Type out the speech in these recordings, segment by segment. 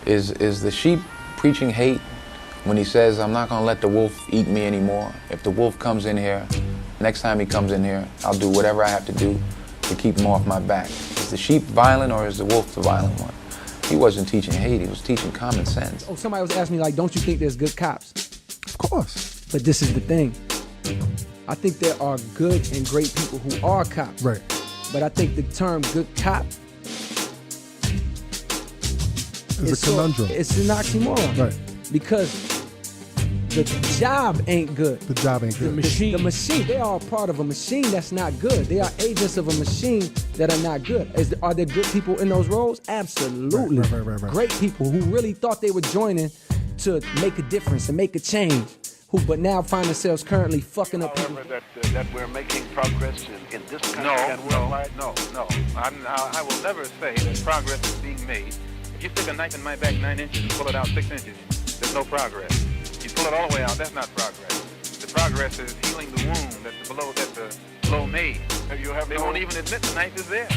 Is the sheep preaching hate when he says, I'm not gonna let the wolf eat me anymore? If the wolf comes in here, next time he comes in here, I'll do whatever I have to do to keep him off my back. Is the sheep violent or is the wolf the violent one? He wasn't teaching hate, he was teaching common sense. Oh, somebody was asking me, like, don't you think there's good cops? Of course. But this is the thing. I think there are good and great people who are cops. Right. But I think the term good cop It's a conundrum. It's an oxymoron. Right. Because the job ain't good. The job ain't good. The machine, they are a part of a machine that's not good. They are agents of a machine that are not good. Are there good people in those roles? Absolutely. Right. Great people who really thought they were joining to make a difference and make a change, but now find themselves currently fucking up people. However, that we're making progress in this country and worldwide? No. I will never say that progress is being made. If you stick a knife in my back 9 inches and pull it out 6 inches, there's no progress. You pull it all the way out, that's not progress. The progress is healing the wound that the blow made. They won't even admit the knife is there.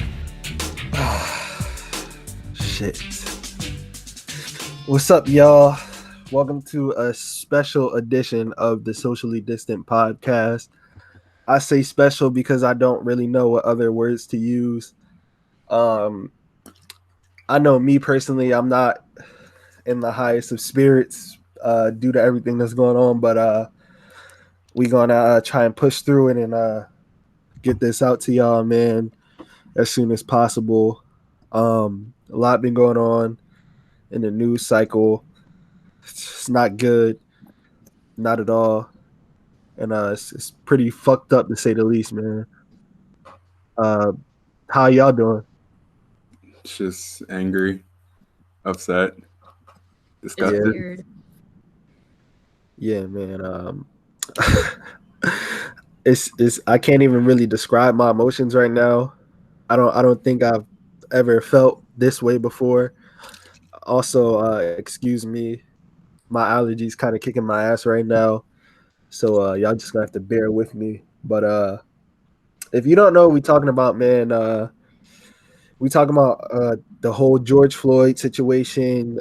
Shit. What's up, y'all? Welcome to a special edition of the Socially Distant Podcast. I say special because I don't really know what other words to use. I know me personally, I'm not in the highest of spirits due to everything that's going on, but we gonna try and push through it and get this out to y'all, man, as soon as possible. A lot been going on in the news cycle. It's not good, not at all, and it's pretty fucked up to say the least, man. How y'all doing? Just angry, upset, disgusted. Yeah, man. It's I can't even really describe my emotions right now. I don't think I've ever felt this way before. Also, excuse me, my allergies kind of kicking my ass right now, so y'all just gonna have to bear with me. But if you don't know what we talking about, man, we talking about the whole George Floyd situation,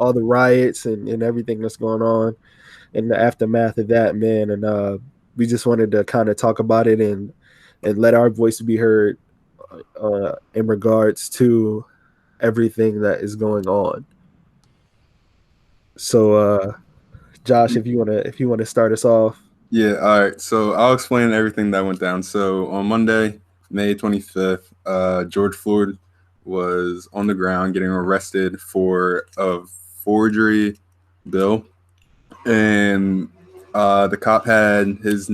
all the riots and everything that's going on in the aftermath of that, man. And we just wanted to kind of talk about it and let our voice be heard in regards to everything that is going on. So, Josh, if you wanna start us off. Yeah, all right. So I'll explain everything that went down. So on Monday, May 25th, George Floyd was on the ground getting arrested for a forgery bill, and the cop had his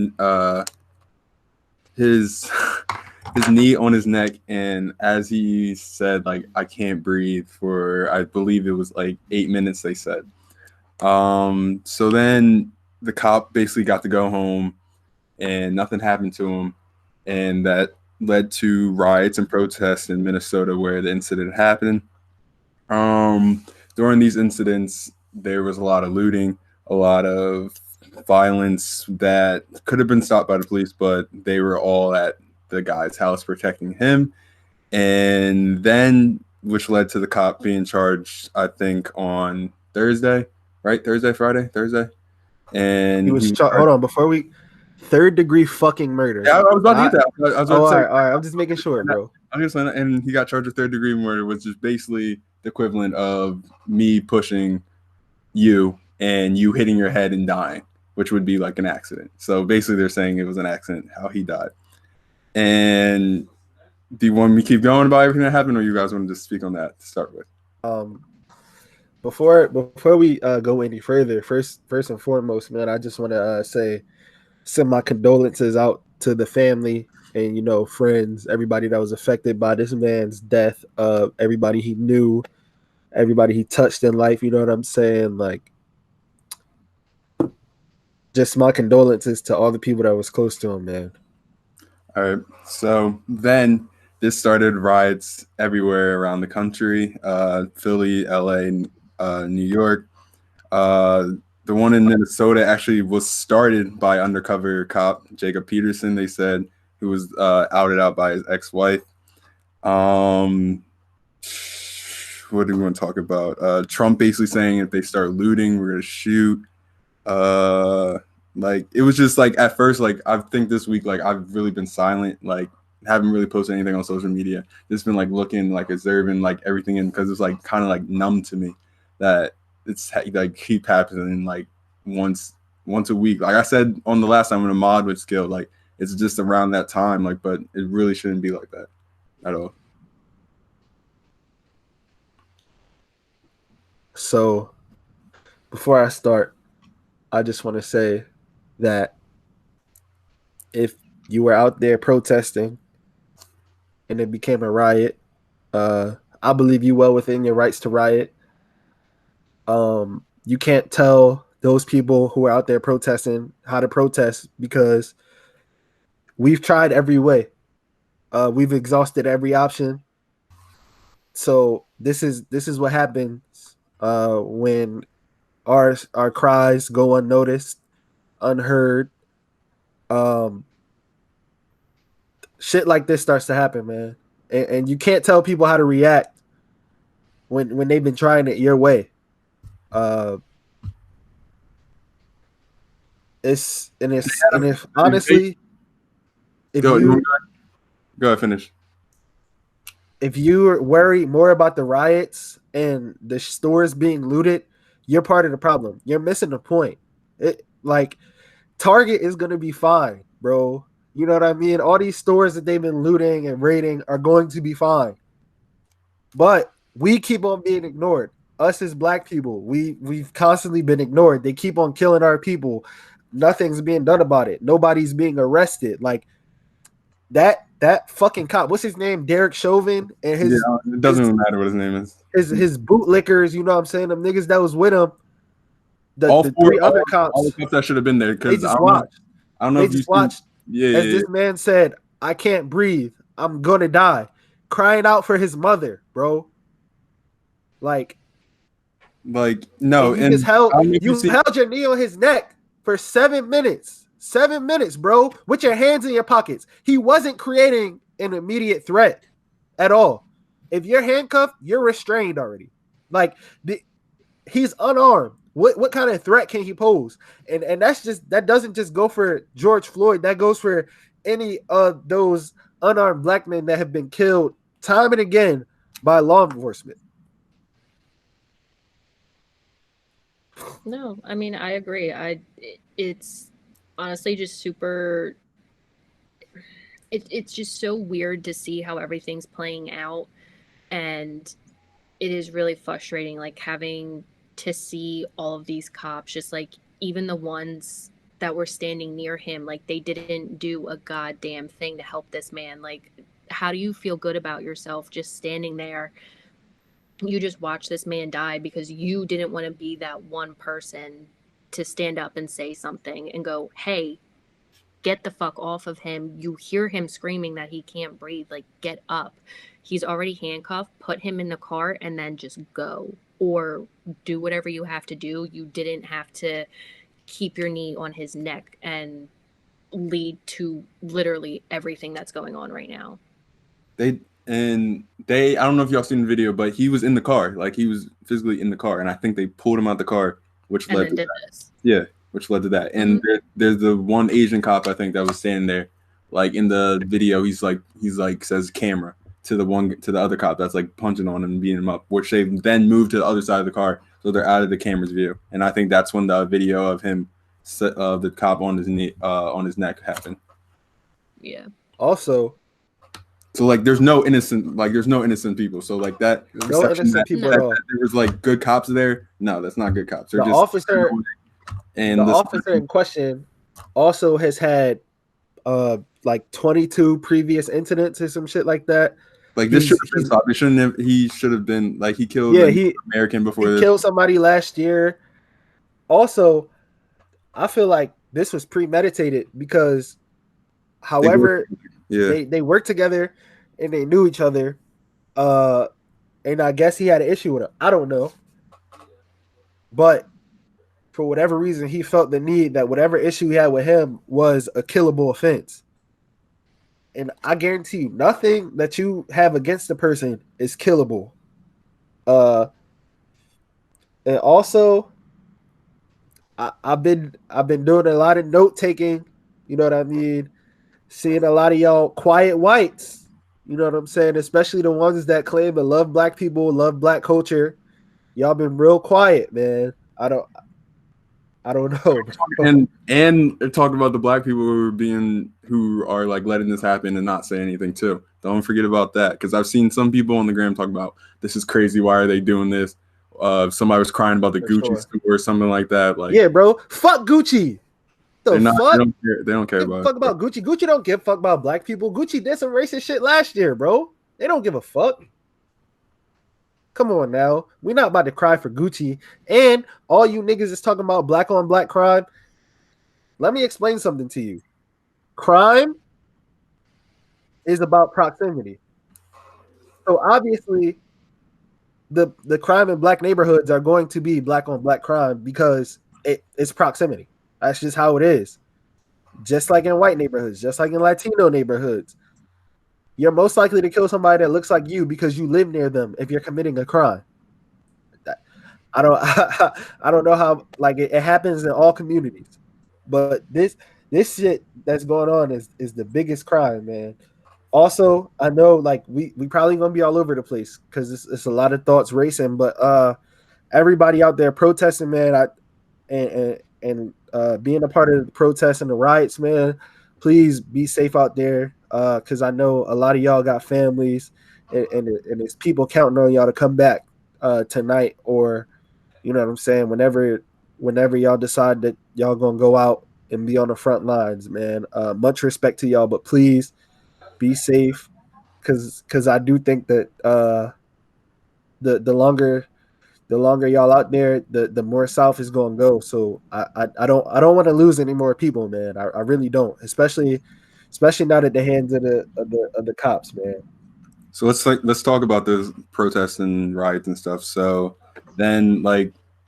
knee on his neck, and as he said, like, I can't breathe for, I believe it was like 8 minutes, they said. So then the cop basically got to go home and nothing happened to him, and that led to riots and protests in Minnesota where the incident happened. During these incidents, there was a lot of looting, a lot of violence that could have been stopped by the police, but they were all at the guy's house protecting him. And then, which led to the cop being charged, I think, on Thursday, right? Thursday. And He was hold on, before we third-degree fucking murder. Yeah, I was about to get that. I was about to say, all right. I'm just making sure, bro. I'm just saying, and he got charged with third-degree murder, which is basically the equivalent of me pushing you and you hitting your head and dying, which would be like an accident. So basically, they're saying it was an accident how he died. And do you want me to keep going about everything that happened, or you guys want to just speak on that to start with? Before we go any further, first and foremost, man, I just want to send my condolences out to the family and friends, everybody that was affected by this man's death, everybody he knew, everybody he touched in life. You know what I'm saying? Like, just my condolences to all the people that was close to him, man. All right. So then this started riots everywhere around the country, Philly, LA, New York. The one in Minnesota actually was started by undercover cop Jacob Peterson, they said, who was outed out by his ex-wife. what do we want to talk about? Trump basically saying if they start looting, we're gonna shoot. Like it was just like at first, like I think this week, like I've really been silent, like haven't really posted anything on social media. Just been like looking, like observing, like everything in because it's like kind of like numb to me that it's like keep happening like once a week. Like I said on the last time when a mod was killed, like it's just around that time, like but it really shouldn't be like that at all. So before I start, I just want to say that if you were out there protesting and it became a riot, I believe you well within your rights to riot. You can't tell those people who are out there protesting how to protest because we've tried every way. We've exhausted every option. So this is what happens when our cries go unnoticed, unheard. Shit like this starts to happen, man, and you can't tell people how to react when they've been trying it your way. It's if honestly, Go ahead, finish. If you worry more about the riots and the stores being looted, you're part of the problem. You're missing the point. It like Target is gonna be fine, bro. You know what I mean? All these stores that they've been looting and raiding are going to be fine. But we keep on being ignored. Us as black people, we've constantly been ignored. They keep on killing our people. Nothing's being done about it. Nobody's being arrested. Like that fucking cop. What's his name? Derek Chauvin and his. It doesn't even matter what his name is. His bootlickers. You know what I'm saying? Them niggas that was with him. All three other cops. All the cops that should have been there because I don't know They if you just watched. As this man said, "I can't breathe. I'm gonna die," crying out for his mother, bro. Like no, and you held your knee on his neck for 7 minutes. 7 minutes, bro, with your hands in your pockets. He wasn't creating an immediate threat at all. If you're handcuffed, you're restrained already. Like he's unarmed. What kind of threat can he pose? And that doesn't just go for George Floyd. That goes for any of those unarmed black men that have been killed time and again by law enforcement. No, I mean, I agree. It's honestly just super. It's just so weird to see how everything's playing out, and it is really frustrating. Like having to see all of these cops, just like even the ones that were standing near him, like they didn't do a goddamn thing to help this man. Like, how do you feel good about yourself just standing there? You just watch this man die because you didn't want to be that one person to stand up and say something and go, hey, get the fuck off of him. You hear him screaming that he can't breathe. Like, get up. He's already handcuffed. Put him in the car and then just go. Or do whatever you have to do. You didn't have to keep your knee on his neck and lead to literally everything that's going on right now. I don't know if y'all seen the video, but he was in the car. Like he was physically in the car. And I think they pulled him out the car, which led to that. Yeah, which led to that. And there's the one Asian cop, I think, that was standing there. Like in the video, he's like says camera to the other cop that's like punching on him and beating him up, which they then moved to the other side of the car. So they're out of the camera's view. And I think that's when the video of him, the cop on his knee, on his neck happened. Yeah. Also, so like there's no innocent people. So like that no innocent people at all. That there was like good cops there. No, that's not good cops. They're the just officer in question also has had like 22 previous incidents or some shit like that. Like this should have been stopped. He should have been like he killed an American before. He killed somebody last year. Also, I feel like this was premeditated because, however, they worked together and they knew each other. And I guess he had an issue with him. I don't know, but for whatever reason, he felt the need that whatever issue he had with him was a killable offense. And I guarantee you, nothing that you have against the person is killable. Uh, and also, I've been doing a lot of note taking. You know what I mean? Seeing a lot of y'all quiet whites. You know what I'm saying? Especially the ones that claim to love black people, love black culture. Y'all been real quiet, man. I don't know, bro. And they're talking about the black people who are like letting this happen and not say anything too. Don't forget about that, because I've seen some people on the gram talk about this is crazy. Why are they doing this? Somebody was crying about the For Gucci sure. store or something like that. Like, Yeah, bro. Fuck Gucci. The they're not. fuck? They don't care Give a about fuck it. about Gucci. Gucci don't give a fuck about black people. Gucci did some racist shit last year, bro. They don't give a fuck. Come on now. We're not about to cry for Gucci. And all you niggas is talking about black on black crime. Let me explain something to you. Crime is about proximity. So obviously, the crime in black neighborhoods are going to be black on black crime because it's proximity. That's just how it is. Just like in white neighborhoods, just like in Latino neighborhoods. You're most likely to kill somebody that looks like you because you live near them if you're committing a crime. I don't I don't know how, like, it happens in all communities. But this shit that's going on is the biggest crime, man. Also, I know like we probably gonna be all over the place because it's a lot of thoughts racing, but everybody out there protesting, man, being a part of the protests and the riots, man, please be safe out there. Because I know a lot of y'all got families, and it's people counting on y'all to come back tonight, or you know what I'm saying, whenever y'all decide that y'all gonna go out and be on the front lines, man. Much respect to y'all, but please be safe, because I do think that the longer y'all out there, the more south is going to go. So I don't want to lose any more people, man. I really don't, especially not at the hands of the cops, man. So let's talk about the protests and riots and stuff. So then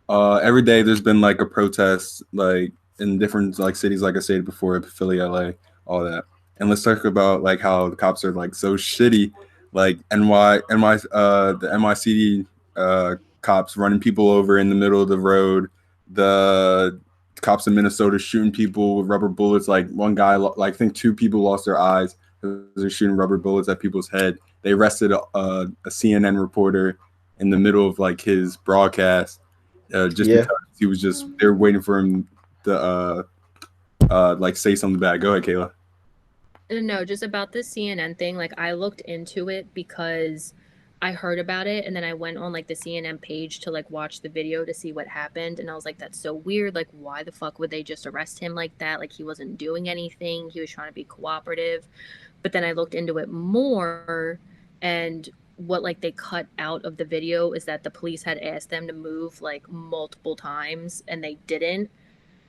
every day there's been like a protest like in different like cities, like I said before, Philly, LA, all that. And let's talk about like how the cops are like so shitty, like the NYCD cops running people over in the middle of the road, the cops in Minnesota shooting people with rubber bullets. Like one guy, like I think two people lost their eyes because they're shooting rubber bullets at people's head. They arrested a CNN reporter in the middle of like his broadcast, just because he was just they were waiting for him to like say something bad. Go ahead, Kayla. No, just about the CNN thing. Like, I looked into it because I heard about it, and then I went on like the CNN page to like watch the video to see what happened, and I was like, that's so weird. Like, why the fuck would they just arrest him like that? Like, he wasn't doing anything. He was trying to be cooperative. But then I looked into it more, and what like they cut out of the video is that the police had asked them to move like multiple times, and they didn't.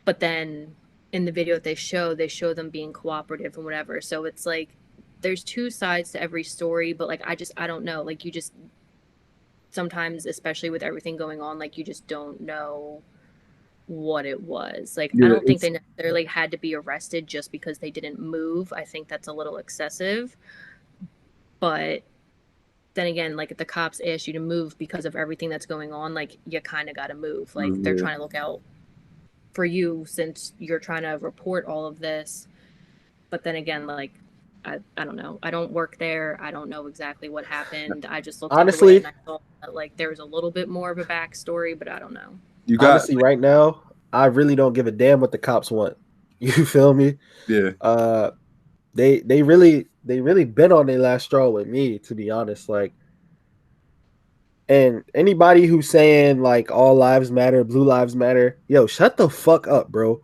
But then in the video that they show them being cooperative and whatever. So it's like there's two sides to every story, but like I don't know. Like, you just sometimes, especially with everything going on, like you just don't know what it was. Like, I don't think they necessarily had to be arrested just because they didn't move. I think that's a little excessive. But then again, like if the cops ask you to move because of everything that's going on, like you kind of got to move. Like they're trying to look out for you since you're trying to report all of this. But then again, like I don't know. I don't work there. I don't know exactly what happened. I just looked Honestly, into it and I thought that, like, there was a little bit more of a backstory, but I don't know. Honestly, right now, I really don't give a damn what the cops want. You feel me? Yeah. They really been on their last straw with me, to be honest. Like, and anybody who's saying like all lives matter, blue lives matter, yo, shut the fuck up, bro.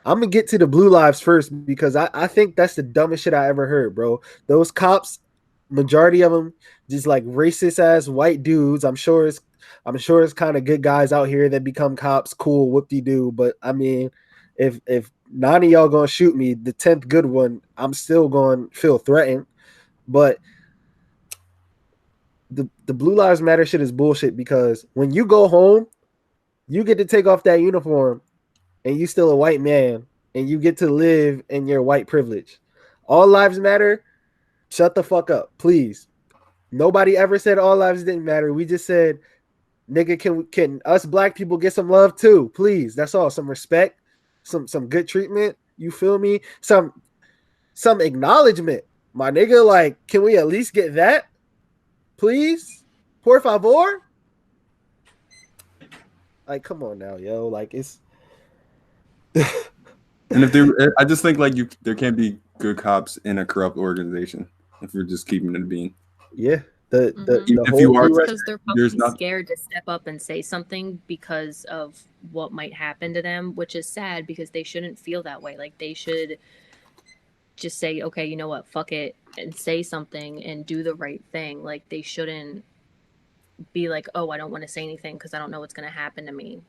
I'm gonna get to the blue lives first because I think that's the dumbest shit I ever heard, bro. Those cops, majority of them, just like racist ass white dudes. I'm sure it's kind of good guys out here that become cops. Cool, whoop de doo. But I mean, if none of y'all gonna shoot me, the 10th good one, I'm still gonna feel threatened. But the Blue Lives Matter shit is bullshit because when you go home, you get to take off that uniform and you still a white man and you get to live in your white privilege. All lives matter. Shut the fuck up, please. Nobody ever said all lives didn't matter. We just said Nigga, can us black people get some love too, please? That's all. Some respect, some good treatment. You feel me? Some acknowledgement, my nigga. Like, can we at least get that, please? Por favor. Like, come on now, yo. Like, it's. And if there, I just think like there can't be good cops in a corrupt organization if we're just keeping it a bean. Yeah. The Even if whole you are, because they're there's probably not. scared to step up and say something because of what might happen to them, which is sad because they shouldn't feel that way. Like they should just say, okay, you know what, fuck it, and say something and do the right thing. Like they shouldn't be like, oh, I don't want to say anything because I don't know what's going to happen to me.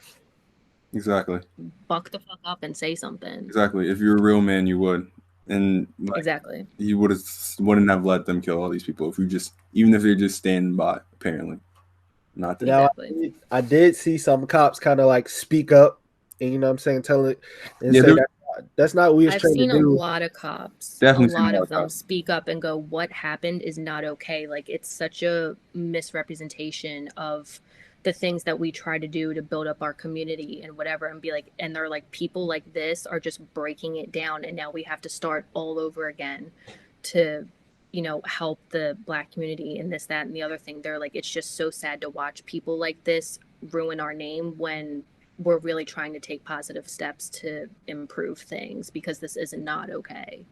Exactly. Buck the fuck up and say something. Exactly. If you're a real man, you would. And like, exactly. You wouldn't have let them kill all these people if you just, even if they're just standing by, apparently. Not that. Now, Exactly. I did see some cops kind of like speak up and, you know what I'm saying, tell it and Yeah, say that's not what we was I've trying seen to do. a lot of cops, Definitely a lot of them cops. speak up and go, what happened is not okay. Like it's such a misrepresentation of the things that we try to do to build up our community and whatever, and be like, and they're like, people like this are just breaking it down, and now we have to start all over again to, you know, help the Black community and this, that, and the other thing. They're like, it's just so sad to watch people like this ruin our name when we're really trying to take positive steps to improve things, because this is not okay.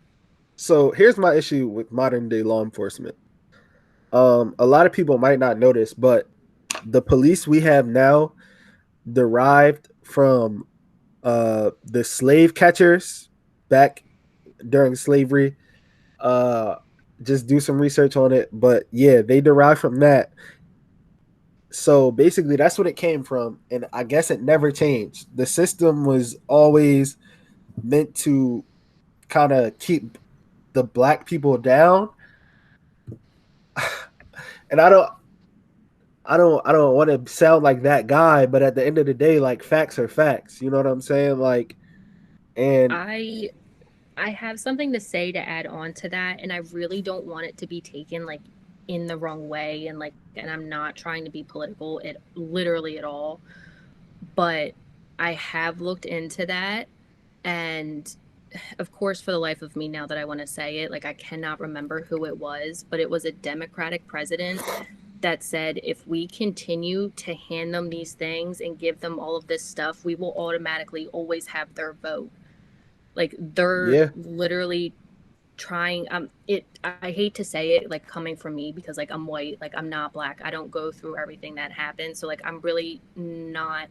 So here's my issue with modern day law enforcement. A lot of people might not notice, but the police we have now derived from the slave catchers back during slavery. Just do some research on it, but yeah, they derive from that. So basically that's what it came from, and I guess it never changed. The system was always meant to kind of keep the Black people down. And I don't want to sound like that guy, but at the end of the day, like, facts are facts. You know what I'm saying? Like, and I have something to say to add on to that, and I really don't want it to be taken like in the wrong way, and I'm not trying to be political literally at all, but I have looked into that, and of course, for the life of me, now that I want to say it, like, I cannot remember who it was, but it was a Democratic president that said, if we continue to hand them these things and give them all of this stuff, we will automatically always have their vote. Like, they're literally trying, I hate to say it, like, coming from me, because, like, I'm white, like, I'm not Black, I don't go through everything that happens, so, like, I'm really not,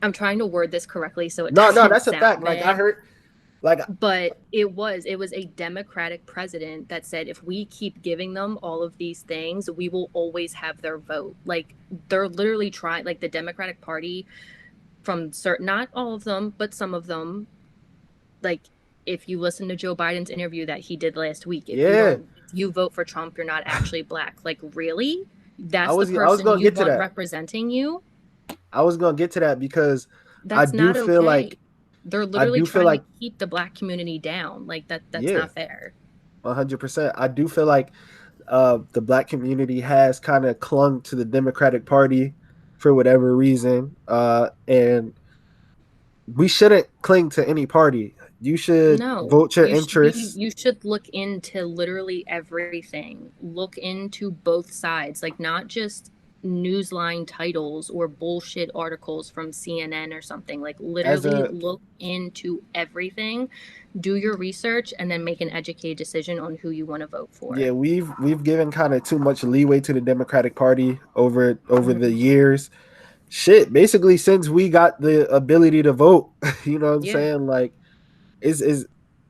I'm trying to word this correctly so it doesn't that's a fact. bad. Like, I heard, like, but it was a Democratic president that said, if we keep giving them all of these things, we will always have their vote. Like, they're literally trying, like, the Democratic Party, from certain, not all of them, but some of them, like, if you listen to Joe Biden's interview that he did last week, if you vote for Trump, you're not actually Black. Like, really? That's the person you want representing you? I was going to get to that, because that's I do feel okay. like they're literally trying to keep the Black community down. Like, that's not fair. 100%. I do feel like the Black community has kind of clung to the Democratic Party for whatever reason, and we shouldn't cling to any party. You should vote your interests. You should look into literally everything. Look into both sides, like, not just newsline titles or bullshit articles from CNN or something. Like, literally look into everything, do your research, and then make an educated decision on who you want to vote for. Yeah, we've given kind of too much leeway to the Democratic Party over the years. Shit, basically since we got the ability to vote, you know what I'm saying? Like,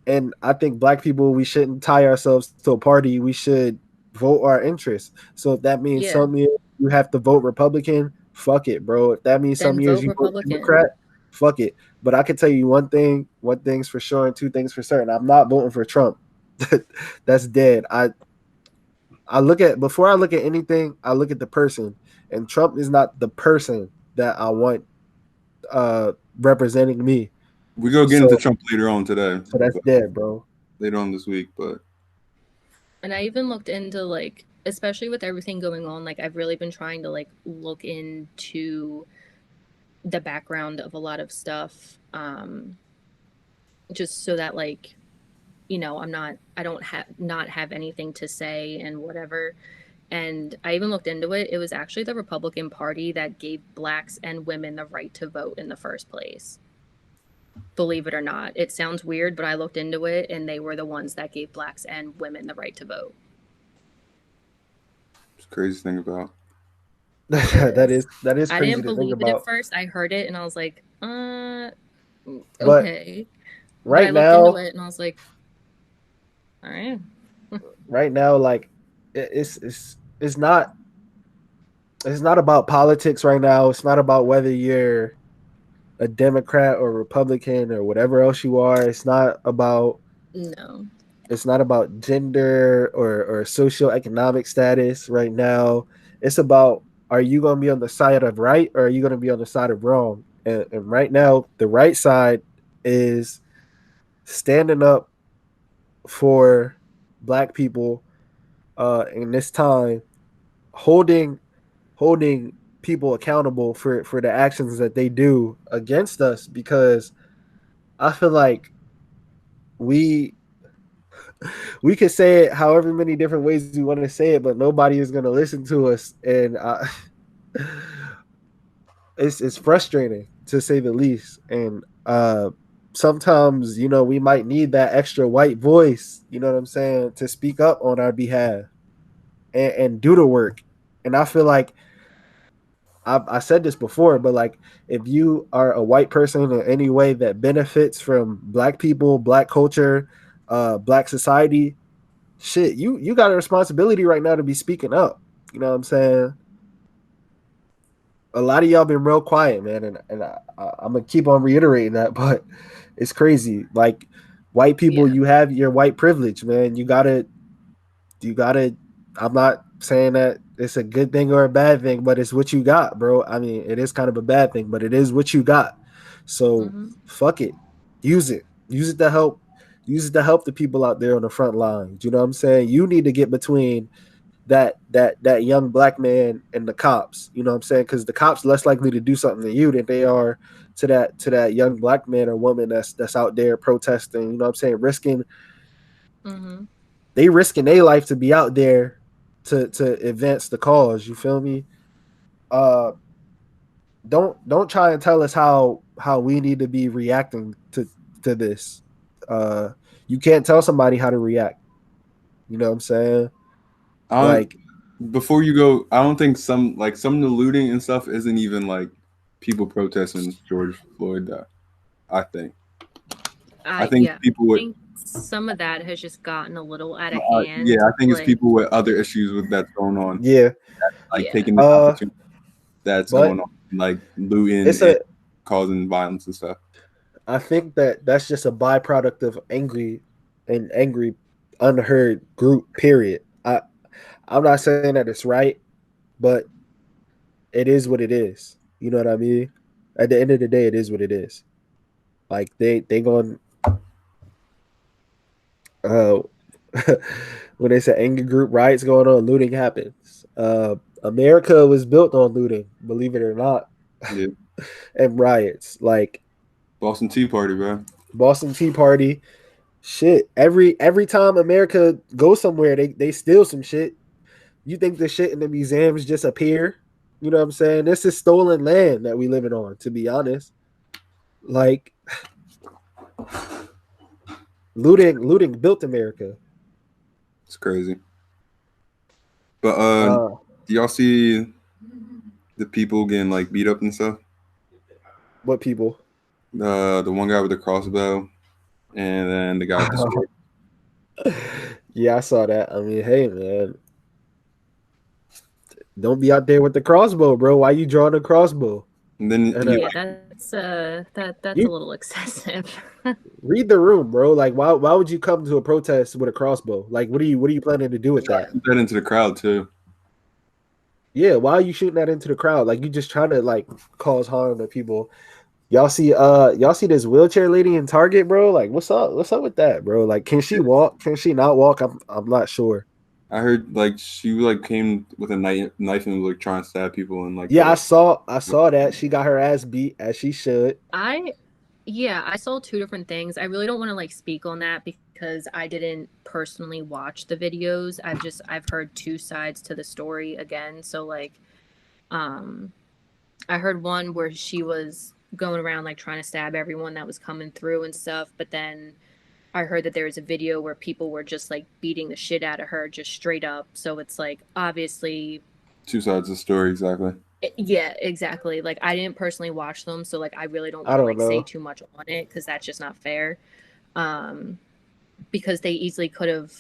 and I think Black people, we shouldn't tie ourselves to a party. We should vote our interests. So if that means some years you have to vote Republican, fuck it, bro. If that means then some years you vote Democrat, fuck it. But I can tell you one thing's for sure and two things for certain. I'm not voting for Trump. That's dead. Before I look at anything, I look at the person. And Trump is not the person that I want representing me. We go get into Trump later on today. So that's dead, bro. Later on this week, but. And I even looked into, like, especially with everything going on, like I've really been trying to like look into the background of a lot of stuff, just so that like, you know, I don't have not have anything to say and whatever. And I even looked into it. It was actually the Republican Party that gave blacks and women the right to vote in the first place. Believe it or not. It sounds weird, but I looked into it and they were the ones that gave blacks and women the right to vote. It's a crazy thing about. that is I crazy didn't to think believe it at about. first. I heard it and I was like, But okay. But I right looked into now, it and I was like, all right. like it's not about politics right now. It's not about whether you're a Democrat or Republican or whatever else you are. No. It's not about gender or socioeconomic status right now. It's about, are you going to be on the side of right or are you going to be on the side of wrong? And right now, the right side is standing up for black people in this time, holding people accountable for the actions that they do against us, because I feel like we could say it however many different ways we want to say it, but nobody is going to listen to us, and it's frustrating to say the least. And sometimes, you know, we might need that extra white voice, you know what I'm saying, to speak up on our behalf and do the work. And I feel like I said this before, but like, if you are a white person in any way that benefits from black people, black culture, black society, shit, you got a responsibility right now to be speaking up. You know what I'm saying? A lot of y'all been real quiet, man, and I'm gonna keep on reiterating that, but it's crazy. Like, white people, Yeah. you have your white privilege, man. You gotta. I'm not saying that it's a good thing or a bad thing, but it's what you got, bro. I mean, it is kind of a bad thing, but it is what you got. So Mm-hmm. fuck it, use it. Use it to help. Use it to help the people out there on the front lines. You know what I'm saying? You need to get between that young black man and the cops. You know what I'm saying? Because the cops less likely to do something to you than they are to that young black man or woman that's out there protesting. You know what I'm saying? Mm-hmm. They risking their life to be out there to advance the cause. You feel me? Uh, don't try and tell us how we need to be reacting to this. You can't tell somebody how to react. You know what I'm saying? I don't, Like, before you go, I don't think some of the looting and stuff isn't even like people protesting George Floyd. I think Yeah, people I with think some of that has just gotten a little out of hand. yeah, I think it's Like, people with other issues with that's going on, yeah. like yeah. taking the opportunity that's But going on, like looting it's and a causing violence and stuff. I think that's just a byproduct of angry unheard group, period. I'm not saying that it's right, but it is what it is. You know what I mean? At the end of the day, it is what it is. Like, they going uh when they say angry group riots going on, looting happens. America was built on looting, believe it or not, Yeah, and riots. Like Boston Tea Party, bro. Boston Tea Party, shit. Every time America goes somewhere, they steal some shit. You think the shit in the museums just appear? You know what I'm saying? This is stolen land that we living on, to be honest. Like, looting built America. It's crazy. But Uh, do y'all see the people getting like beat up and stuff? what people? The one guy with the crossbow, and then the guy with the sword. Yeah, I saw that. I mean, hey man, don't be out there with the crossbow, bro. Why you drawing a crossbow? And then And you Yeah, that's a you little excessive. read the room, bro. Like, why would you come to a protest with a crossbow? Like, what are you planning to do with that? shoot that into the crowd too. Yeah, why are you shooting that into the crowd? Like, you just trying to like cause harm to people. Y'all see this wheelchair lady in Target, bro? Like, what's up? What's up with that, bro? Like, can she walk? Can she not walk? I'm not sure. I heard like she like came with a knife and was like trying to stab people and like Yeah, the I saw that. She got her ass beat as she should. I saw two different things. I really don't want to like speak on that because I didn't personally watch the videos. I've heard two sides to the story again. So like um I heard one where she was going around like trying to stab everyone that was coming through and stuff, but then I heard that there was a video where people were just like beating the shit out of her just straight up. So it's like obviously two sides of the story exactly. yeah, exactly. Like I didn't personally watch them, so like I really don't I want to don't like say know. too much on it because that's just not fair. Um, because they easily could have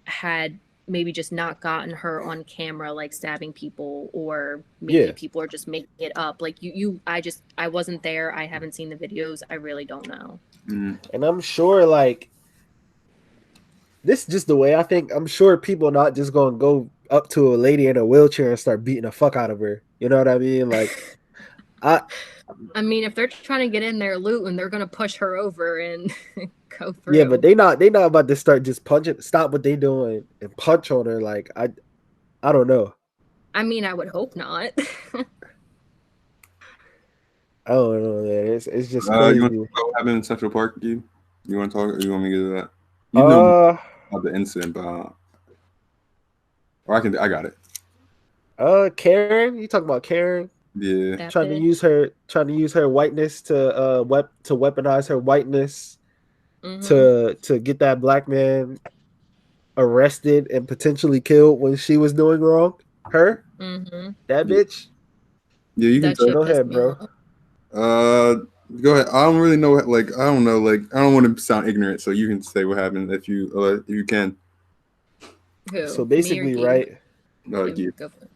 had maybe just not gotten her on camera like stabbing people, or maybe Yeah. people are just making it up. Like I wasn't there. I haven't seen the videos. I really don't know. And I'm sure like this is just the way I think. I'm sure people not just gonna go up to a lady in a wheelchair and start beating the fuck out of her. You know what I mean? Like I I mean, if they're trying to get in their loot and they're gonna push her over and go through. yeah, but they not about to start just punching stop what they doing and punch on her. Like I don't know. I mean, I would hope not. I don't know, man. It's just You crazy. want to talk about what happened in Central Park, you? You want to talk? Or you want me to get to that? You know about the incident, but or I got it. Karen, you talking about Karen? Yeah. That Trying to bitch. use her whiteness to weaponize her whiteness Mhm. to get that black man arrested and potentially killed when she was doing wrong. Her? Mhm. That Yeah, bitch? yeah, you can That tell. shit Go pissed ahead, me bro. off. Go ahead. I don't really know. Like, I don't know. Like, I don't want to sound ignorant, so you can say what happened if you can. Who? So Me or basically, you? right? You. Go for it.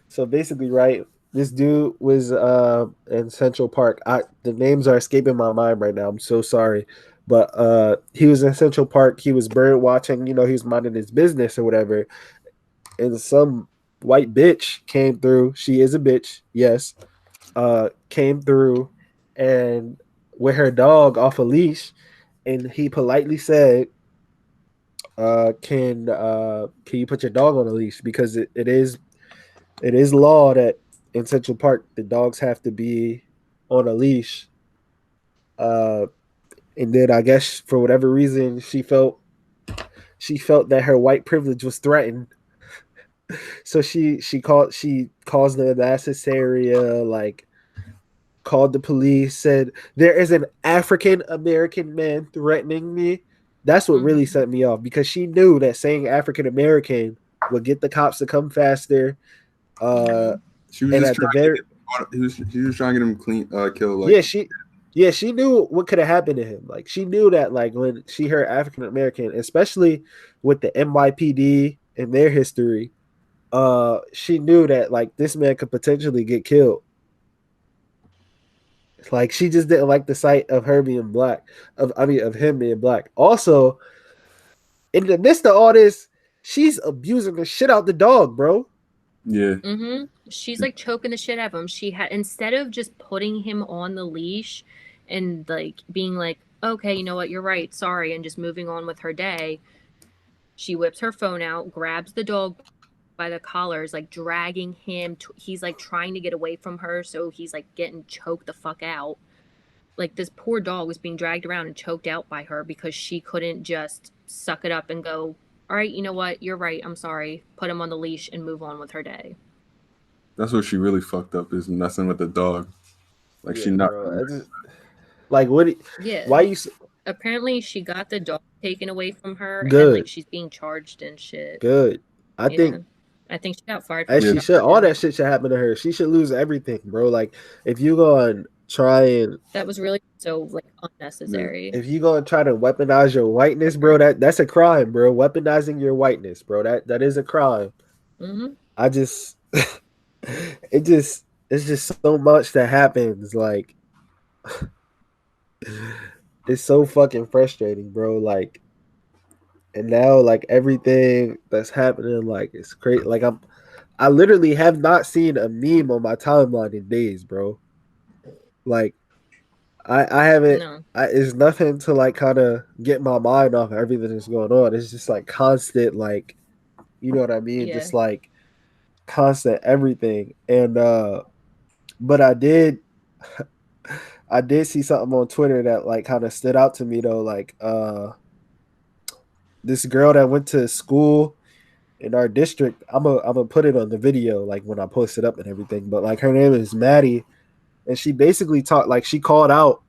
So basically, right? This dude was in Central Park. The names are escaping my mind right now. I'm so sorry. But he was in Central Park. He was bird watching, he was minding his business or whatever. And some white bitch came through. She is a bitch, yes. Came through and with her dog off a leash, and he politely said, can you put your dog on a leash? Because it is law that in Central Park the dogs have to be on a leash. Uh, and then I guess for whatever reason she felt that her white privilege was threatened. So she caused the mass hysteria, like called the police, said there is an African American man threatening me. That's what really Mhm. set me off because she knew that saying African American would get the cops to come faster. Uh, Mhm. She was and just at the trying to very get him. She was trying to get him clean, killed. Like, yeah, she knew what could have happened to him. Like she knew that like when she heard African American, especially with the NYPD and their history, she knew that like this man could potentially get killed. Like she just didn't like the sight of her being black, of him being black. Also, in the midst of all this, she's abusing the shit out the dog, bro. yeah, Mhm. She's like choking the shit out of him. She had instead of just putting him on the leash and like being like, "Okay, you know what? You're right. Sorry," and just moving on with her day, she whips her phone out, grabs the dog by the collars, like dragging him. He's like trying to get away from her, so he's like getting choked the fuck out. Like this poor dog was being dragged around and choked out by her because she couldn't just suck it up and go, "All right, you know what? You're right. I'm sorry." Put him on the leash and move on with her day. that's what she really fucked up is messing with the dog. Like she Yeah, not. bro. Like what? Yeah. Why you Apparently she got the dog taken away from her and like good? she's being charged and shit. Good. I Yeah. think I think she got fired as from Yeah, she the should. job All too. that shit should happen to her. She should lose everything, bro. Like if you go and try and That was really so like yeah. unnecessary. if you go and try to weaponize your whiteness, bro, that's a crime, bro. Weaponizing your whiteness, bro. That is a crime. Mm-hmm. I just it's just so much that happens. Like it's so fucking frustrating, bro. Like and now like everything that's happening, like it's crazy. Like I literally have not seen a meme on my timeline in days, bro. Like I haven't. No. It's nothing to like kind of get my mind off of everything that's going on. It's just like constant, like You know what I mean? Yeah. Just like constant everything. And but I did see something on Twitter that like kind of stood out to me though. Like this girl that went to school in our district. I'm gonna put it on the video like when I post it up and everything. But like her name is Maddie, and she basically taught like she called out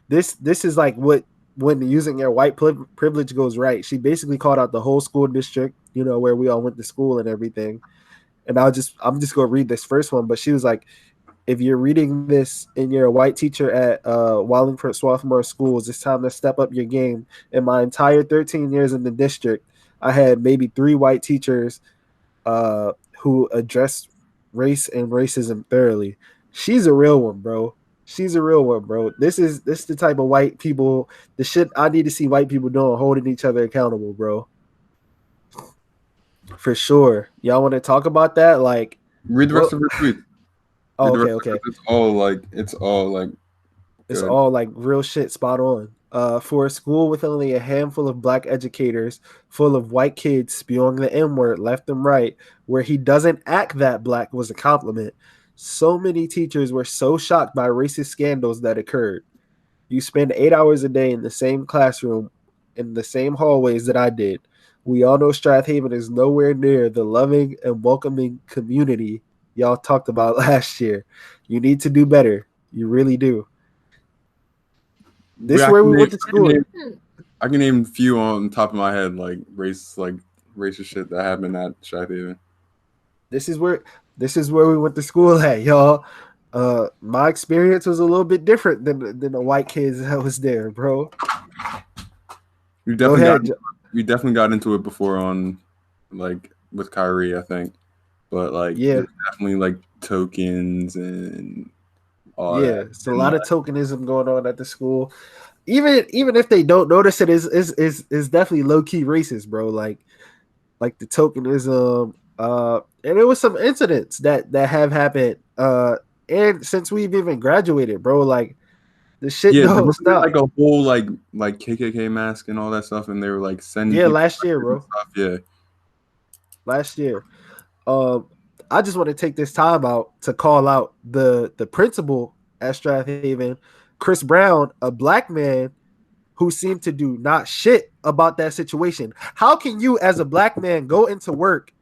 this is like what when using your white privilege goes right. She basically called out the whole school district, you know, where we all went to school and everything. And I'm just gonna read this first one, but she was like, if you're reading this and you're a white teacher at Wallingford Swarthmore Schools, it's time to step up your game. In my entire 13 years in the district, I had maybe 3 white teachers who addressed race and racism thoroughly. She's a real one, bro. She's a real one, bro. This is the type of white people, the shit I need to see white people doing, holding each other accountable, bro. For sure. Y'all want to talk about that? Like, Read the rest of her tweet. oh, Read the okay, rest of okay. it. It's all like It's good. all like real shit, spot on. For a school with only a handful of black educators, full of white kids spewing the N word left and right, where he doesn't act that black was a compliment. So many teachers were so shocked by racist scandals that occurred. You spend 8 hours a day in the same classroom, in the same hallways that I did. We all know Strathaven is nowhere near the loving and welcoming community y'all talked about last year. You need to do better. You really do. This is where we went to school. I can name a few on top of my head, like racist shit that happened at Strathaven. This is where we went to school at, y'all. My experience was a little bit different than the white kids that was there, bro. We Go definitely ahead. definitely got into it before on like with Kyrie, I think. But like Yeah. there's definitely like tokens and all Yeah, that. it's a And, lot of tokenism going on at the school. Even if they don't notice it, is definitely low key racist, bro. Like the tokenism. And there was some incidents that have happened. And since we've even graduated, bro, like the shit yeah, there don't was stop. like a whole like KKK mask and all that stuff, and they were like sending Yeah, people last year, bro. stuff. Yeah. Last year. I just want to take this time out to call out the principal at Strathaven, Chris Brown, a black man who seemed to do not shit about that situation. How can you, as a black man, go into work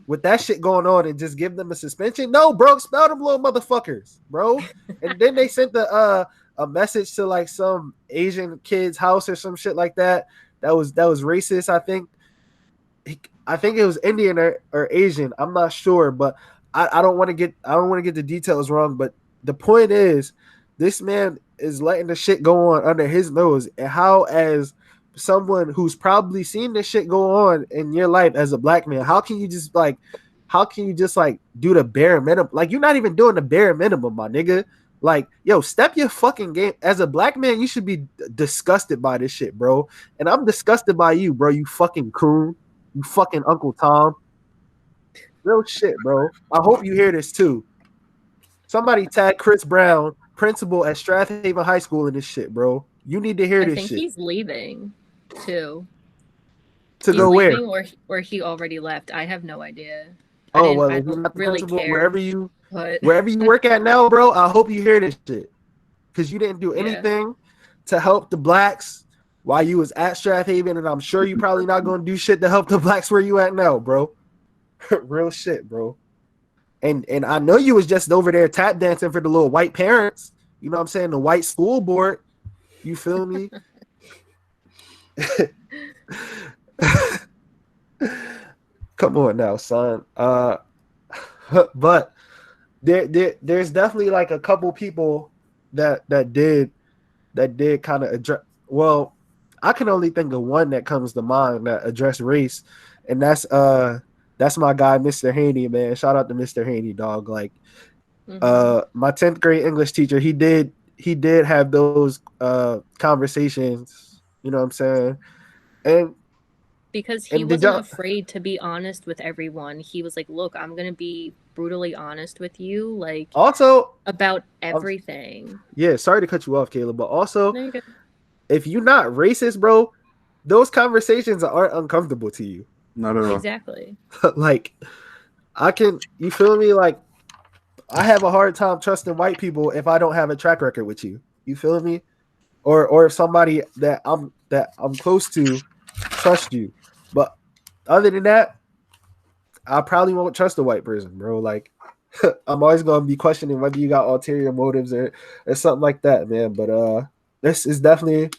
with that shit going on and just give them a suspension? No, bro, expel them little motherfuckers, bro. And then they sent a message to like some Asian kid's house or some shit like that. That was racist, I think. I think it was Indian or Asian. I'm not sure, but I don't want to get the details wrong. But the point is, this man is letting the shit go on under his nose. And how, as someone who's probably seen this shit go on in your life as a black man, how can you just do the bare minimum? Like, you're not even doing the bare minimum, my nigga. Like, yo, step your fucking game. As a black man, you should be disgusted by this shit, bro. And I'm disgusted by you, bro. You fucking coon. You fucking Uncle Tom. Real shit, bro. I hope you hear this too. Somebody tag Chris Brown, principal at Strathaven High School, in this shit, bro. You need to hear this shit. I think he's leaving too. To he's go leaving or he already left. I have no idea. I don't really care. Wherever you but... work at now, bro, I hope you hear this shit. Because you didn't do anything to help the blacks while you was at Strathaven, and I'm sure you probably not going to do shit to help the blacks where you at now, bro. Real shit, bro. And I know you was just over there tap dancing for the little white parents. You know what I'm saying? The white school board. You feel me? Come on now, son. But there's definitely like a couple people that did kind of address. Well, I can only think of one that comes to mind that addressed race, and that's my guy, Mr. Haney, man. Shout out to Mr. Haney, dog. Like, my 10th grade English teacher, he did have those conversations. You know what I'm saying? And because he wasn't afraid to be honest with everyone. He was like, "Look, I'm gonna be brutally honest with you, like, also about everything." Yeah, sorry to cut you off, Caleb, but also, no, you're good. If you're not racist, bro, those conversations aren't uncomfortable to you. Not at all. Exactly. Like, you feel me? Like, I have a hard time trusting white people if I don't have a track record with you. You feel me? Or if somebody that I'm close to trust you. But other than that, I probably won't trust a white person, bro. Like, I'm always gonna be questioning whether you got ulterior motives or something like that, man. But this is definitely,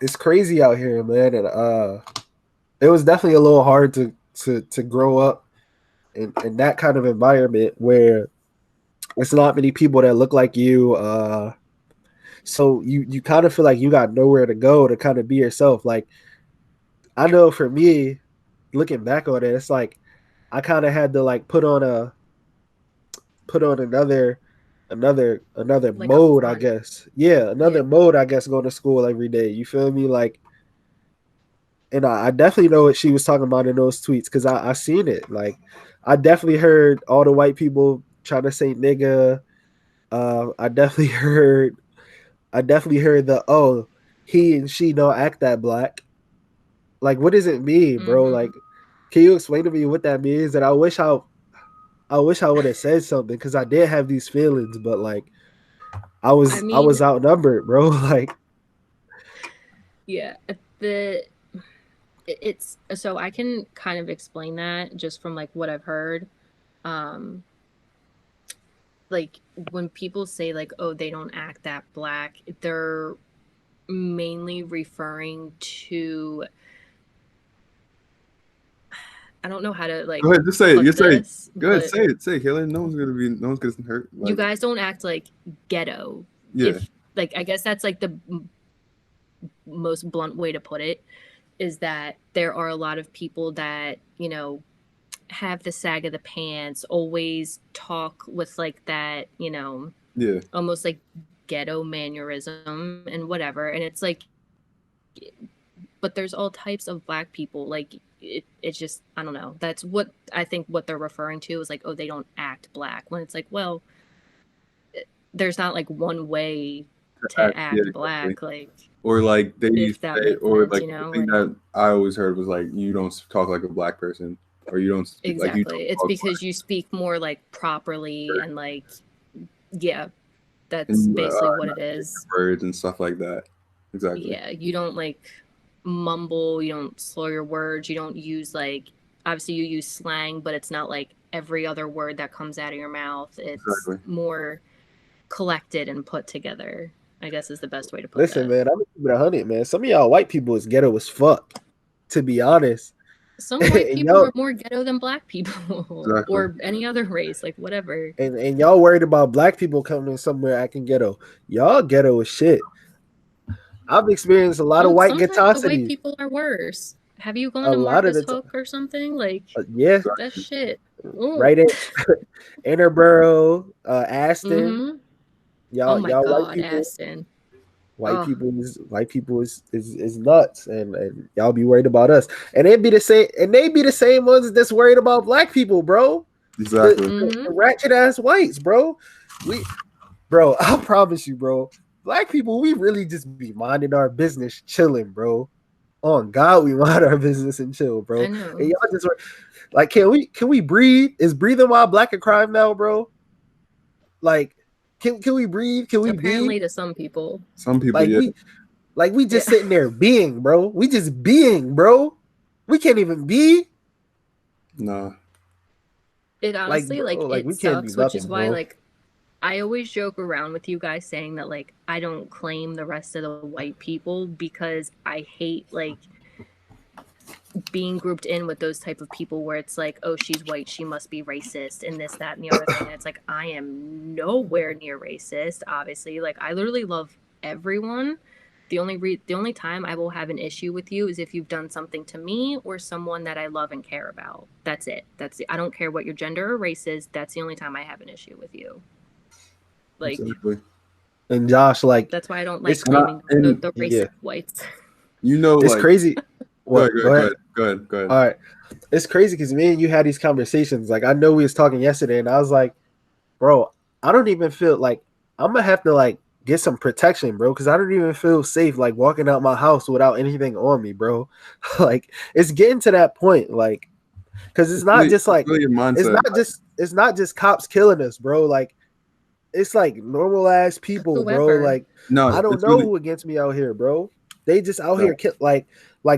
it's crazy out here, man. And it was definitely a little hard to grow up in that kind of environment where it's not many people that look like you. So you kind of feel like you got nowhere to go to kind of be yourself. Like, I know for me, looking back on it, it's like I kind of had to like put on another Like a mode, I front. guess. Yeah, another mode, I guess, going to school every day. You feel me? Like, and I definitely know what she was talking about in those tweets because I seen it. Like, I definitely heard all the white people trying to say nigga. I definitely heard the, oh, he and she don't act that black. Like, what does it mean, bro? Mhm. Like, can you explain to me what that means? And I wish I would have said something because I did have these feelings, but like I I was mean, outnumbered, bro. Like, yeah, it's so I can kind of explain that just from like what I've heard. Um, like when people say like, oh, they don't act that black, they're mainly referring to, I don't know how to like Go ahead, just say it. put You say it. this, Go ahead, but say it. Say it, Kayla. No one's gonna hurt. you Like, guys don't act like ghetto. yeah, If like, I guess that's like the most blunt way to put it, is that there are a lot of people that, you know, have the sag of the pants, always talk with like that, you know, yeah. almost like ghetto mannerism and whatever. And it's like, but there's all types of black people. Like it's just, I don't know. That's what I think what they're referring to is like, oh, they don't act black. When it's like, well, there's not like one way to Yeah, act exactly. black. Like, Or like they if that say, makes or sense, like you the know, thing like that I always heard was like, you don't talk like a black person, or you don't speak like you exactly. don't It's talk because you speak more like properly black, and like, yeah, that's and basically what not it is. words and stuff like that. Exactly. Yeah, you don't like mumble, you don't slow your words, you don't use like, obviously you use slang, but it's not like every other word that comes out of your mouth. It's Exactly. more collected and put together, I guess is the best way to put listen, that. man, I'm gonna keep it 100, man. Some of y'all white people is ghetto as fuck, to be honest. Some white and people y'all are more ghetto than black people Exactly. or any other race, like whatever. and y'all worried about black people coming somewhere acting ghetto. Y'all ghetto as shit. I've experienced a lot of white Sometimes the white ghettoicity. people are worse. Have you gone A to lot of Marcus the time. Hook or something? Like Yeah, that shit. Ooh. right in Interboro, Aston. Mm-hmm. Oh Y'all my white God, people. Aston. White Oh, people is nuts, and y'all be worried about us, and they be the same ones that's worried about black people, bro. Exactly. The ratchet ass whites, bro. Bro, I promise you, bro. Black people, we really just be minding our business, chilling, bro. On God, we mind our business and chill, bro. I know. And y'all just like, can we breathe? Is breathing while black a crime now, bro? Like, can we breathe? Can we Apparently be? to some people. Some people, Like yeah. we just Yeah. sitting there being, bro. We just being, bro. We can't even be. Nah. It honestly, bro, like we it can't be sucks, which is nothing, why bro. like I always joke around with you guys saying that like I don't claim the rest of the white people because I hate like being grouped in with those type of people where it's like, oh, she's white, she must be racist and this, that, and the other thing. And it's like, I am nowhere near racist, obviously. Like I literally love everyone. The only time I will have an issue with you is if you've done something to me or someone that I love and care about. That's it. I don't care what your gender or race is. That's the only time I have an issue with you. Like Exactly. And Josh, like, that's why I don't like it's claiming the racist yeah. whites. You know, It's like, crazy. What? Go ahead. All right. It's crazy because me and you had these conversations. Like, I know we was talking yesterday, and I was like, bro, I don't even feel like I'm gonna have to like get some protection, bro, because I don't even feel safe like walking out my house without anything on me, bro. Like it's getting to that point, like, because it's not just like really your mindset. it's not just cops killing us, bro. Like it's like normal ass people, bro. Whoever. Like No, I don't it's know really, who against me out here, bro. They just out No. here like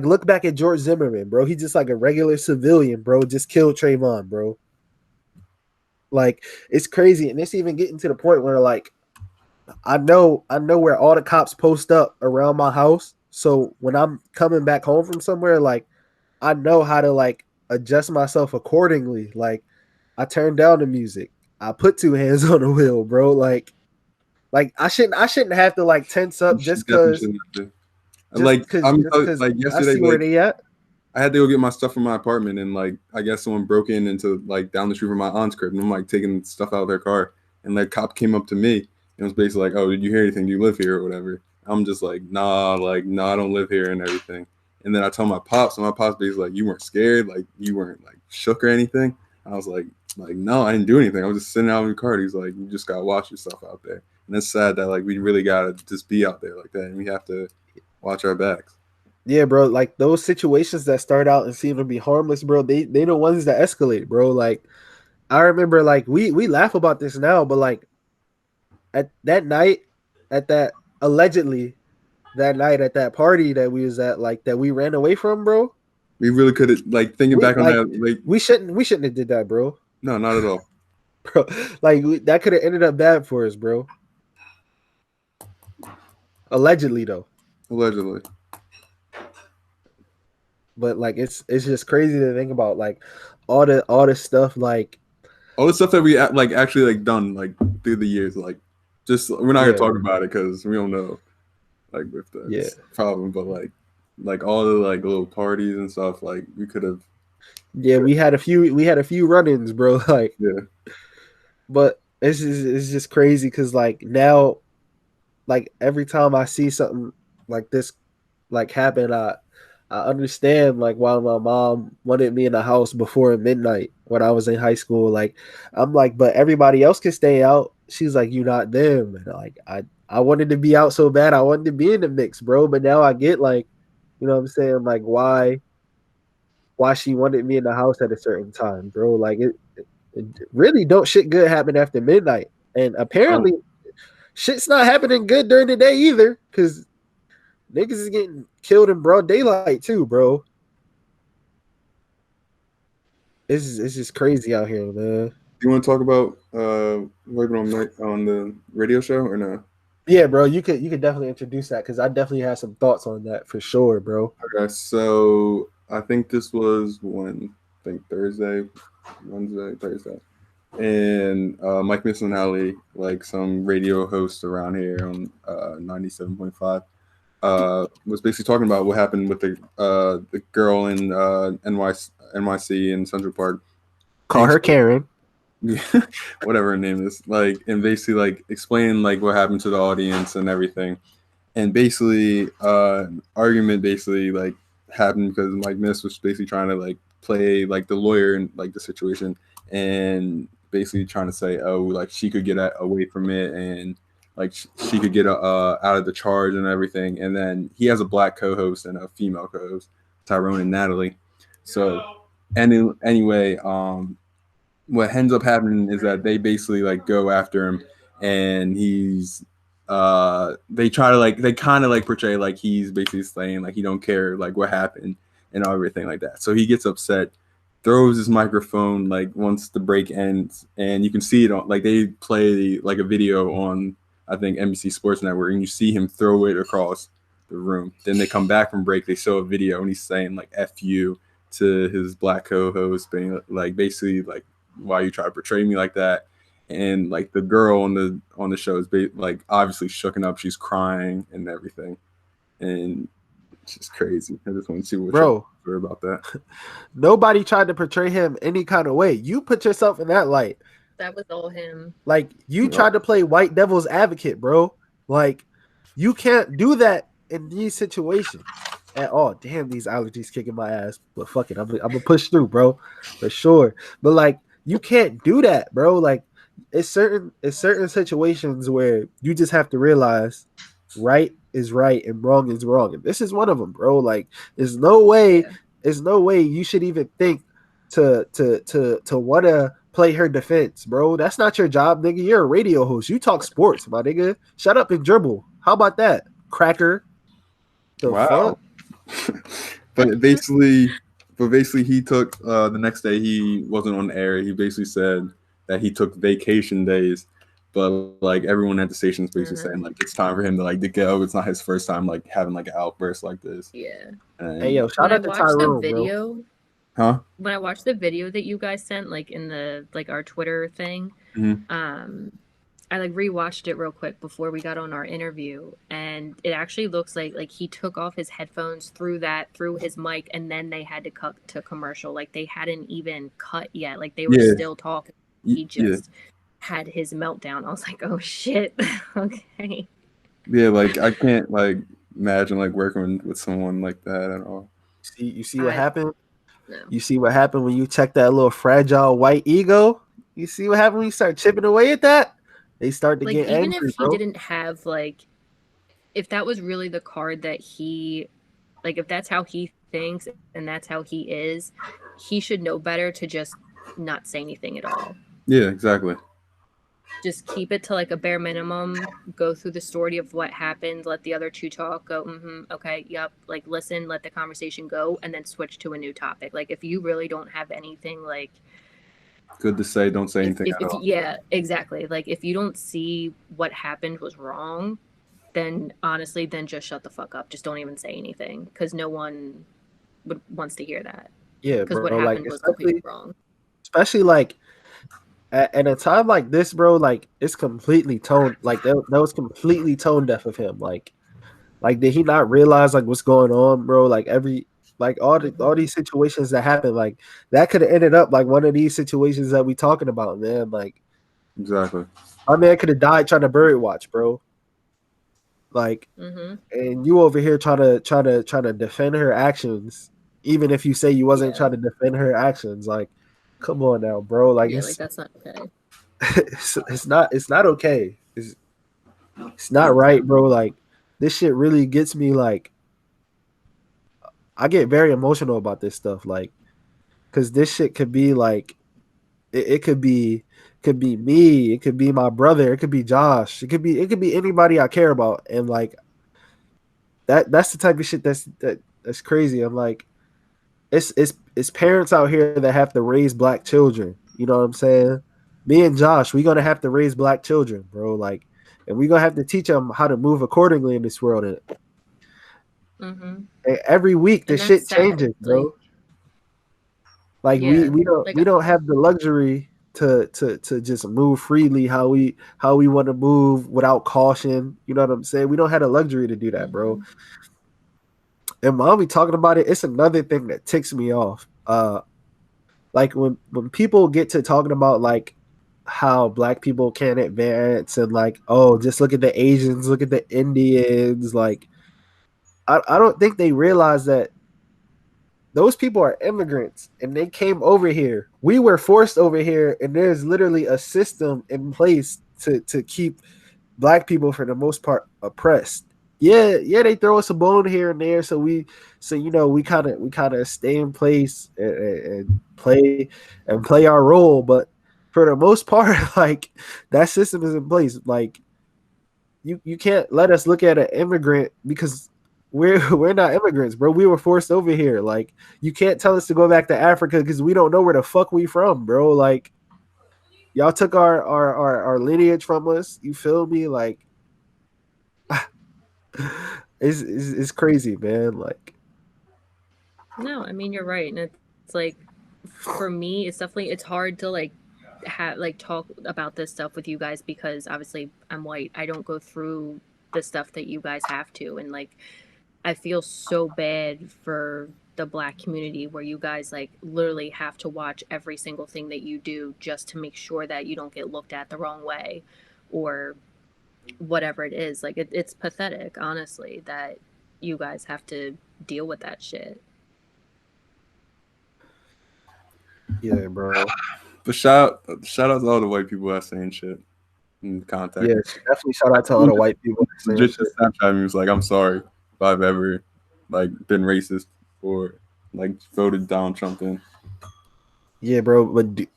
look back at George Zimmerman, bro. He just like a regular civilian, bro. Just killed Trayvon, bro. Like it's crazy, and it's even getting to the point where like I know where all the cops post up around my house. So when I'm coming back home from somewhere, like I know how to like adjust myself accordingly. Like I turn down the music. I put two hands on the wheel, bro. Like I shouldn't have to like tense up just definitely cause shouldn't have to. just Like cause I'm just cause like I yesterday, see where like they at. I had to go get my stuff from my apartment, and like I guess someone broke into like down the street from my aunt's crib, and I'm like taking stuff out of their car, and like cop came up to me and was basically like, "Oh, did you hear anything? Do you live here or whatever?" I'm just like, "Nah, I don't live here and everything." And then I told my pops, and my pops basically like, "You weren't scared, like you weren't like shook or anything." I was like, no, I didn't do anything. I was just sitting out in the car. He's like, "You just gotta watch yourself out there." And it's sad that like we really gotta just be out there like that, and we have to watch our backs. Yeah, bro. Like those situations that start out and seem to be harmless, bro. They the ones that escalate, bro. Like I remember, like we laugh about this now, but like at that night, at that allegedly that night at that party that we was at, like that we ran away from, bro. We really could have like thinking back on that. Like we shouldn't have did that, bro. no, not at all. Bro, like that could have ended up bad for us, bro. Allegedly, though. Allegedly. But like it's just crazy to think about, like all the stuff, like all the stuff that we like actually like done like through the years, like just we're not gonna talk about it because we don't know like with the problem, but like all the like little parties and stuff, like we could have. Yeah, we had a few run-ins, bro. Like but it's just crazy because like now, like every time I see something like this like happen, I understand like why my mom wanted me in the house before midnight when I was in high school. Like I'm like, but everybody else can stay out. She's like, you not them. And like I wanted to be out so bad. I wanted to be in the mix, bro. But now I get like, you know what I'm saying? Like why she wanted me in the house at a certain time, bro. Like it really don't shit good happen after midnight. And apparently shit's not happening good during the day either, because niggas is getting killed in broad daylight too, bro. It's just crazy out here, man. Do you want to talk about working on the radio show or no? Yeah, bro. You could definitely introduce that because I definitely have some thoughts on that for sure, bro. Okay, so I think this was Thursday, Wednesday, Thursday, and Mike Missinelli, like some radio host around here on 97.5. Was basically talking about what happened with the girl in NYC in Central Park. Call her Karen. Whatever her name is. Like, and basically like explaining like what happened to the audience and everything. And basically argument basically like happened because Mike Miss was basically trying to like play like the lawyer in like the situation and basically trying to say, oh, like she could get away from it and like she could get out of the charge and everything. And then he has a black co-host and a female co-host, Tyrone and Natalie. So anyway, what ends up happening is that they basically like go after him, and he's they kind of like portray like he's basically saying like he don't care like what happened and everything like that. So he gets upset, throws his microphone like once the break ends, and you can see it on like they play like a video on I think NBC Sports Network, and you see him throw it across the room. Then they come back from break, they show a video, and he's saying like "F you" to his black co-host, being like basically like, why you try to portray me like that? And like the girl on the show is like obviously shooken up, she's crying and everything, and it's just crazy. I just want to see what bro you're about that. Nobody tried to portray him any kind of way. You put yourself in that light. That was all him. Like you tried to play white devil's advocate, bro. Like you can't do that in these situations at all. Damn, these allergies kicking my ass. But fuck it, I'm gonna push through, bro, for sure. But like you can't do that, bro. Like it's certain situations where you just have to realize right is right and wrong is wrong, and this is one of them, bro. Like, there's no way, Yeah. there's no way you should even think to want to play her defense, bro. That's not your job, nigga. You're a radio host. You talk sports, my nigga. Shut up and dribble. How about that, cracker? The Wow. fuck? but basically, he took the next day he wasn't on air. He basically said that he took vacation days, but like everyone at the station is basically saying like it's time for him to go. It's not his first time like having like an outburst like this. Yeah. And, Hey, yo, shout When I out to watched the Tyrone, bro. video, huh? when I watched the video that you guys sent, like in the like our Twitter thing, Mhm. I like rewatched it real quick before we got on our interview, and it actually looks like he took off his headphones through his mic, and then they had to cut to commercial. Like they hadn't even cut yet. Like they were Yeah. still talking. He just had his meltdown. I was like, oh shit. Okay. Yeah, like I can't like imagine like working with someone like that at all. You see what happened? No. You see what happened when you check that little fragile white ego? You see what happened when you start chipping away at that? They start to Like get even angry, if he bro. didn't have like, if that was really the card that he, like if that's how he thinks and that's how he is, he should know better to just not say anything at all. Yeah, exactly. Just keep it to like a bare minimum, go through the story of what happened, let the other two talk, go, okay, yep, like listen, let the conversation go, and then switch to a new topic. Like if you really don't have anything like Good to say, don't say anything at all. yeah, exactly. Like if you don't see what happened was wrong, then honestly, then just shut the fuck up. Just don't even say anything because no one wants to hear that. Yeah, Because bro. what Like happened was completely wrong. especially like at a time like this, bro. Like it's completely tone. Like that was completely tone deaf of him. Like did he not realize like what's going on, bro? Like all these situations that happen, like that could have ended up like one of these situations that we talking about, man. Like Exactly. our man could have died trying to bird watch, bro. Like, and you over here trying to defend her actions, even if you say you wasn't trying to defend her actions. Like, come on now, bro. Like, yeah, like that's not okay. it's not okay. It's not right, bro. Like, this shit really gets me. Like, I get very emotional about this stuff. Like, because this shit could be like, it could be me, it could be my brother, it could be Josh, it could be anybody I care about, and like that's the type of shit that's crazy. I'm like, it's parents out here that have to raise black children. You know what I'm saying? Me and Josh, we gonna have to raise black children, bro. Like, and we gonna have to teach them how to move accordingly in this world. And every week the shit changes, bro. Like we don't have the luxury to just move freely how we want to move without caution. You know what I'm saying? We don't have the luxury to do that, bro. And while we talking about it, it's another thing that ticks me off. Like when people get to talking about like how black people can't advance and like, oh, just look at the Asians, look at the Indians. Like, I don't think they realize that those people are immigrants and they came over here. We were forced over here, and there's literally a system in place to keep black people for the most part oppressed. Yeah, they throw us a bone here and there, so we kind of stay in place and play our role. But for the most part, like that system is in place. Like you can't let us look at an immigrant because we're not immigrants, bro. We were forced over here. Like you can't tell us to go back to Africa because we don't know where the fuck we from, bro. Like y'all took our lineage from us. You feel me? Like it's crazy, man. Like no, I mean you're right, and it's like for me, it's hard to like talk about this stuff with you guys because obviously I'm white. I don't go through the stuff that you guys have to, and like I feel so bad for the black community where you guys like literally have to watch every single thing that you do just to make sure that you don't get looked at the wrong way or whatever it is. Like it's pathetic, honestly, that you guys have to deal with that shit. Yeah, bro. But shout out to all the white people that saying shit in contact. Yeah, definitely shout out to all the white people. Legit just Snapchat me was like, I'm sorry if I've ever like been racist or like voted Donald Trump in. Yeah, bro, but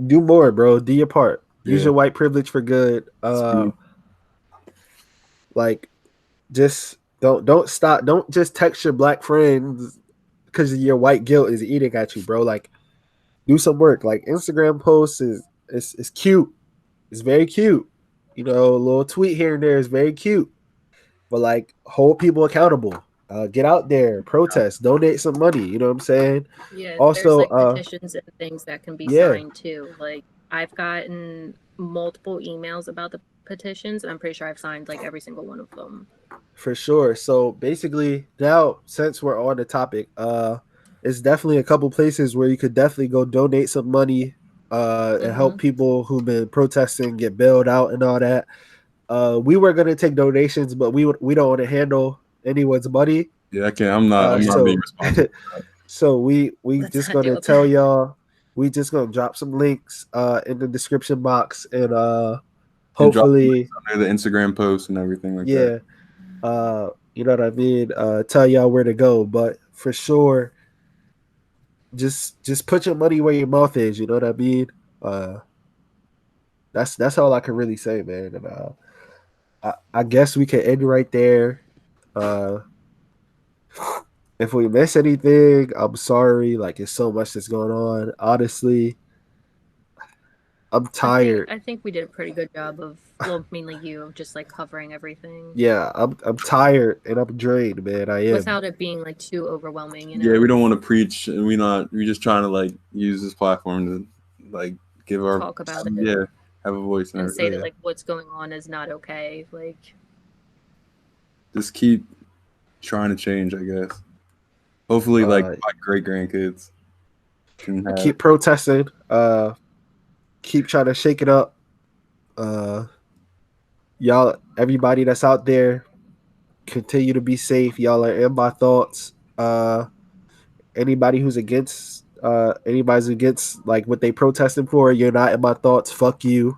do more, bro. Do your part. Use Yeah. your white privilege for good. Like, just don't stop. Don't just text your black friends because your white guilt is eating at you, bro. Like, do some work. Like, Instagram posts is cute. It's very cute. You know, a little tweet here and there is very cute. But like, hold people accountable. Get out there, protest, donate some money. You know what I'm saying? Yeah, there's Also, like petitions and things that can be yeah. signed too. Like I've gotten multiple emails about the petitions, and I'm pretty sure I've signed like every single one of them. For sure. So basically, now since we're on the topic, it's definitely a couple places where you could definitely go donate some money, and help people who've been protesting get bailed out and all that. We were gonna take donations, but we don't want to handle anyone's money. Yeah, I can't. I'm not being responsible. So we Let's just not do gonna it. tell y'all. We just gonna drop some links in the description box and hopefully under the Instagram post and everything like that. You know what I mean? Tell y'all where to go, but for sure, just put your money where your mouth is. You know what I mean? That's all I can really say, man. And I guess we can end right there. If we miss anything, I'm sorry. Like, it's so much that's going on. Honestly, I'm tired. I think we did a pretty good job of, well, mainly you, of just like covering everything. Yeah, I'm tired and I'm drained, man. I am. Without it being like too overwhelming, you know? Yeah, we don't want to preach, and we're just trying to like use this platform to like give our Talk about it. Yeah, have a voice and say that Yeah. like what's going on is not okay. Like, just keep trying to change, I guess. Hopefully, like my great grandkids can have. Keep protesting. Keep trying to shake it up. Y'all, everybody that's out there, continue to be safe. Y'all are in my thoughts. Anybody's against like what they protesting for, you're not in my thoughts. Fuck you.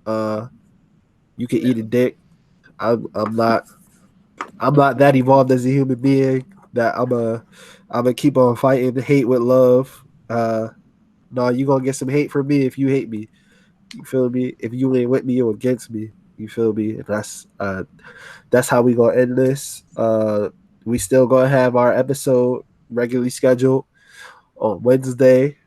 You can eat a dick. I'm not that evolved as a human being that I'm gonna keep on fighting hate with love. No, you gonna get some hate from me if you hate me. You feel me? If you ain't with me, you're against me. You feel me? And that's how we gonna end this. We still gonna have our episode regularly scheduled on Wednesday.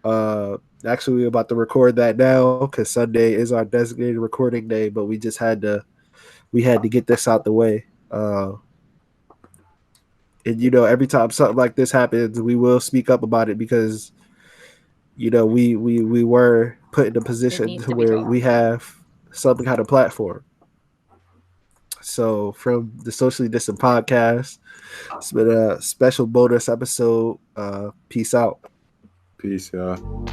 Actually, we're about to record that now because Sunday is our designated recording day, but we had to get this out the way. And you know, every time something like this happens, we will speak up about it because you know we were put in a position to where we have some kind of platform. So from the Socially Distant Podcast, it's been a special bonus episode. Peace out. Peace, y'all.